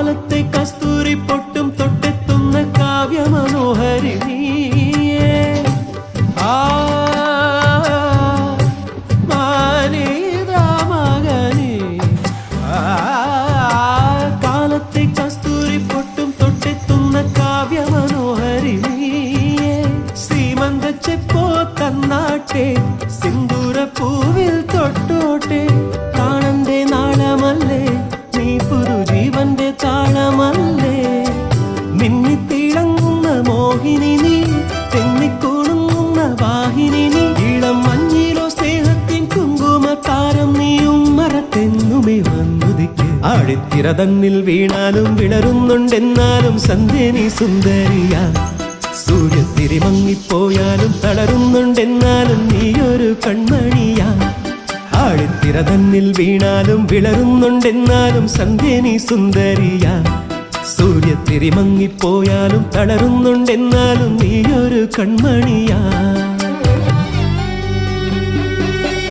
കാലത്തെ കസ്തൂരി പൊട്ടും തൊട്ടെത്തുന്ന കാവ്യമനോഹരി നീയേ. കാലത്തെ കസ്തൂരി പൊട്ടും തൊട്ടെത്തുന്ന കാവ്യമനോഹരി നീയേ. സീമന്തച്ചെപ്പോ തന്നാട്ടെ, സിന്ദൂര പൂവിൽ തൊട്ടോട്ടെ. പ്രാണന്റെ നാളമല്ലേ നീ, പുതുജീവന്റെ താളമല്ലേ. മിന്നിത്തിളങ്ങുന്ന മോഹിനി നീ, തെന്നിക്കുണുങ്ങുന്ന വാഹിനി നീ. ഇളം മഞ്ഞിലോ സ്നേഹത്തിൻ കുങ്കുമത്താരം നീയും മറത്തെന്നുമേ വന്നുദിക്ക്. ആഴിത്തിര തന്നിൽ വീണാലും വിളരുന്നുണ്ടെന്നാലും സന്ധ്യ നീ സുന്ദരിയാ. സൂര്യത്തിരി മങ്ങിപ്പോയാലും തളരുന്നുണ്ടെന്നാലും നീയൊരു കൺമണിയാ. ആഴിത്തിര തന്നിൽ വീണാലും വിളരുന്നുണ്ടെന്നാലും സന്ധ്യ നീ സുന്ദരിയാ. സൂര്യത്തിരി മങ്ങിപ്പോയാലും തളരുന്നുണ്ടെന്നാലും നീയൊരു കൺമണിയാ.